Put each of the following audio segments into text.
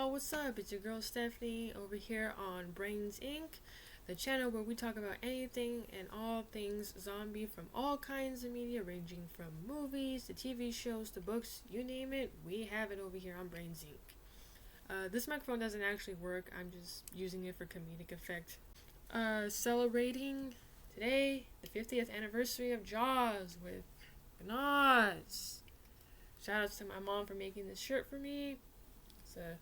y'all, what's up? It's your girl Stephanie over here on Brains Inc., the channel where we talk about anything and all things zombie from all kinds of media, ranging from movies to TV shows to books, you name it, we have it over here on Brains Inc. This microphone doesn't actually work, I'm just using it for comedic effect. Celebrating today the 50th anniversary of Jaws with Nas. Shout out to my mom for making this shirt for me. It's a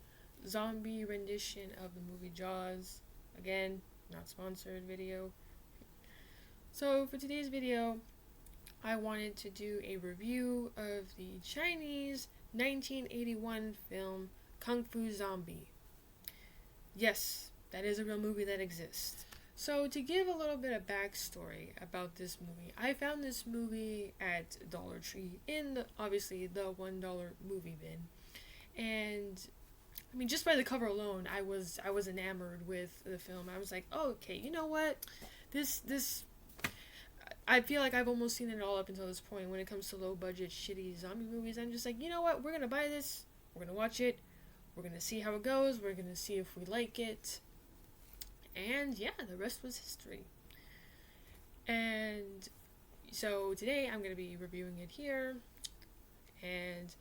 zombie rendition of the movie Jaws. Again, not sponsored video. So for today's video, I wanted to do a review of the Chinese 1981 film Kung Fu Zombie. Yes, that is a real movie that exists. So to give a little bit of backstory about this movie, I found this movie at Dollar Tree in obviously the $1 movie bin. And I mean, just by the cover alone, I was enamored with the film. I was like, oh, okay, you know what? This I feel like I've almost seen it all up until this point when it comes to low budget shitty zombie movies. I'm just like, you know what? We're going to buy this. We're going to watch it. We're going to see how it goes. We're going to see if we like it. And yeah, the rest was history. And so today I'm going to be reviewing it here. And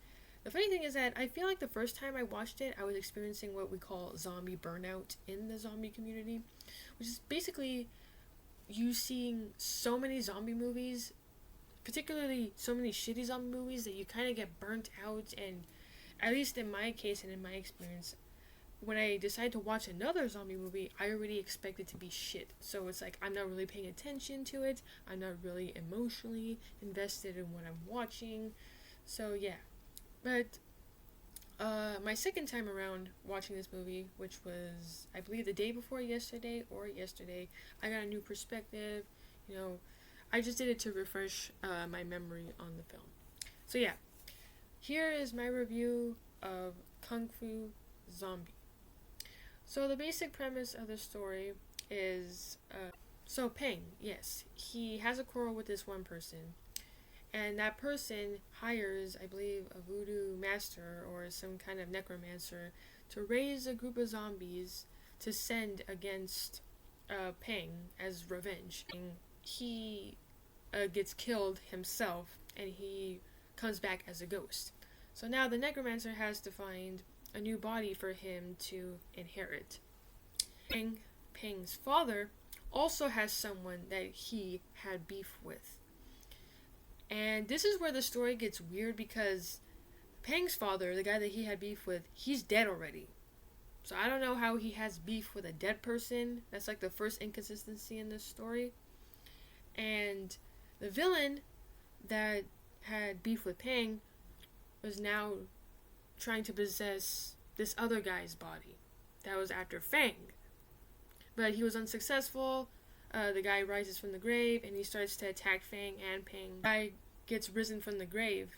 the funny thing is that I feel like the first time I watched it, I was experiencing what we call zombie burnout in the zombie community, which is basically you seeing so many zombie movies, particularly so many shitty zombie movies, that you kind of get burnt out. And at least in my case and in my experience, when I decide to watch another zombie movie, I already expect it to be shit. So it's like I'm not really paying attention to it. I'm not really emotionally invested in what I'm watching. So yeah. But my second time around watching this movie, which was, I believe, the day before yesterday or yesterday, I got a new perspective. You know, I just did it to refresh my memory on the film. So yeah, here is my review of Kung Fu Zombie. So the basic premise of the story is, so Peng, yes, he has a quarrel with this one person. And that person hires, I believe, a voodoo master or some kind of necromancer to raise a group of zombies to send against Peng as revenge. And he gets killed himself, and he comes back as a ghost. So now the necromancer has to find a new body for him to inherit. Peng's father also has someone that he had beef with. And this is where the story gets weird because Peng's father, the guy that he had beef with, he's dead already. So I don't know how he has beef with a dead person. That's like the first inconsistency in this story. And the villain that had beef with Peng was now trying to possess this other guy's body. That was after Fang. But he was unsuccessful. The guy rises from the grave and he starts to attack Fang and Peng. The guy gets risen from the grave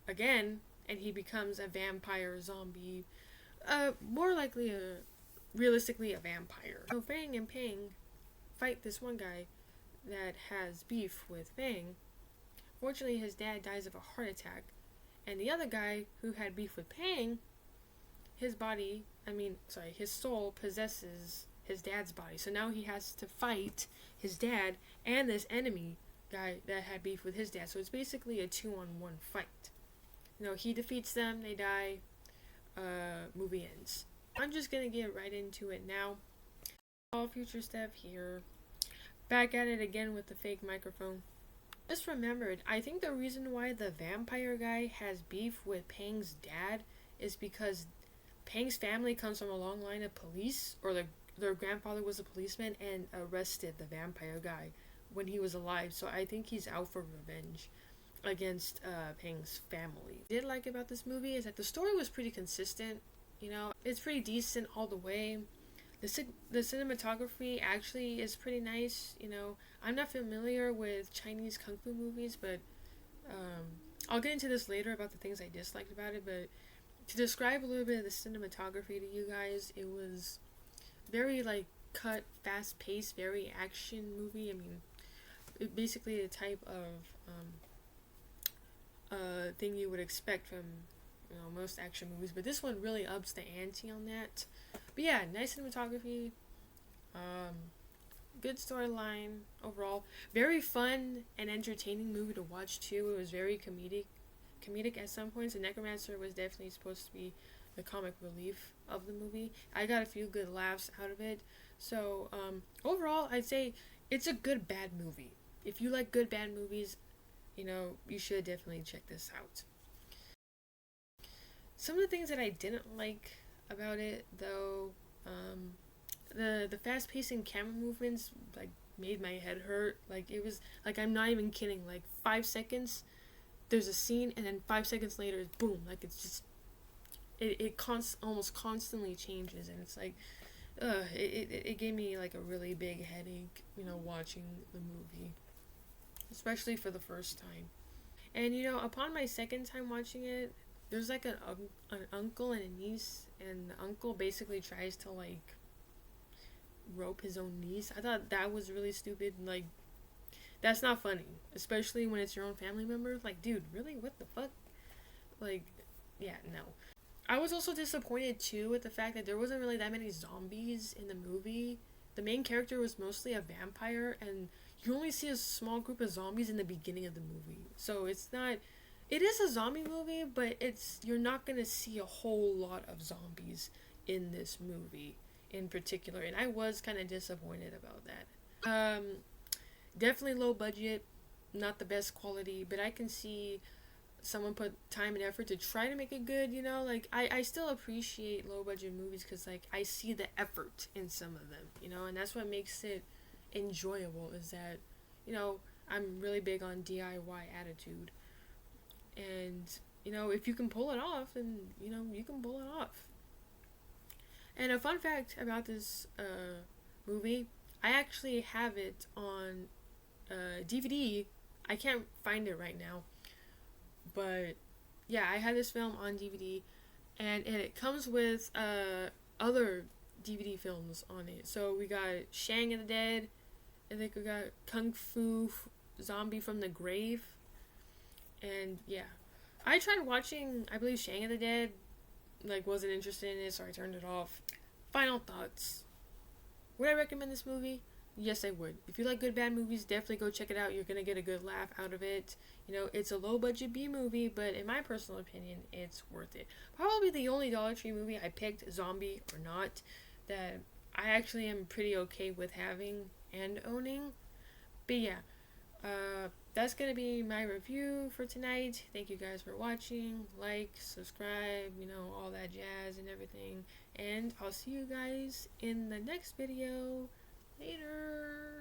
again and he becomes a vampire zombie. More likely realistically a vampire. So Fang and Peng fight this one guy that has beef with Fang. Fortunately, his dad dies of a heart attack. And the other guy who had beef with Peng, his soul possesses his dad's body. So now he has to fight his dad and this enemy guy that had beef with his dad. So it's basically a 2-on-1 fight. You know, he defeats them, they die, movie ends. I'm just gonna get right into it now. All future stuff here. Back at it again with the fake microphone. Just remembered, I think the reason why the vampire guy has beef with Peng's dad is because Peng's family comes from a long line of police, or their grandfather was a policeman and arrested the vampire guy when he was alive. So I think he's out for revenge against Peng's family. What I did like about this movie is that the story was pretty consistent. You know, it's pretty decent all the way. The cinematography actually is pretty nice. You know, I'm not familiar with Chinese kung fu movies, but I'll get into this later about the things I disliked about it. But to describe a little bit of the cinematography to you guys, it was very like cut, fast paced, very action movie. I mean, basically the type of thing you would expect from most action movies, but this one really ups the ante on that. But yeah, nice cinematography, um, good storyline overall, very fun and entertaining movie to watch too. It was very comedic at some points. The Necromancer was definitely supposed to be the comic relief of the movie. I got a few good laughs out of it. So overall, I'd say it's a good bad movie. If you like good bad movies, you should definitely check this out. Some of the things that I didn't like about it, though, the fast pacing camera movements like made my head hurt. Like it was like, I'm not even kidding. Like 5 seconds, there's a scene, and then 5 seconds later, it's boom. Like it's just almost constantly changes, and it's like, it gave me like a really big headache, watching the movie, especially for the first time. And upon my second time watching it, there's like an uncle and a niece, and the uncle basically tries to like rope his own niece. I thought that was really stupid. Like, that's not funny, especially when it's your own family member. Like, dude, really? What the fuck? Like, yeah, no. I was also disappointed too with the fact that there wasn't really that many zombies in the movie. The main character was mostly a vampire, and you only see a small group of zombies in the beginning of the movie. So it's not. It is a zombie movie, but you're not gonna see a whole lot of zombies in this movie in particular, and I was kind of disappointed about that. Definitely low budget, not the best quality, but I can see someone put time and effort to try to make it good. Like I still appreciate low budget movies because like I see the effort in some of them, and that's what makes it enjoyable. Is that I'm really big on DIY attitude, and if you can pull it off, then you can pull it off. And a fun fact about this movie, I actually have it on DVD. I can't find it right now, but yeah, I had this film on DVD, and it comes with other DVD films on it. So we got Shang of the Dead, I think we got Kung Fu Zombie from the Grave, and yeah, I tried watching, I believe, Shang of the Dead, like wasn't interested in it, so I turned it off. Final thoughts. Would I recommend this movie? Yes, I would. If you like good bad movies, definitely go check it out. You're gonna get a good laugh out of it. It's a low budget B movie, but in my personal opinion, it's worth it. Probably the only Dollar Tree movie I picked, zombie or not, that I actually am pretty okay with having and owning. But yeah, that's gonna be my review for tonight. Thank you guys for watching. Like, subscribe, all that jazz and everything. And I'll see you guys in the next video. Later.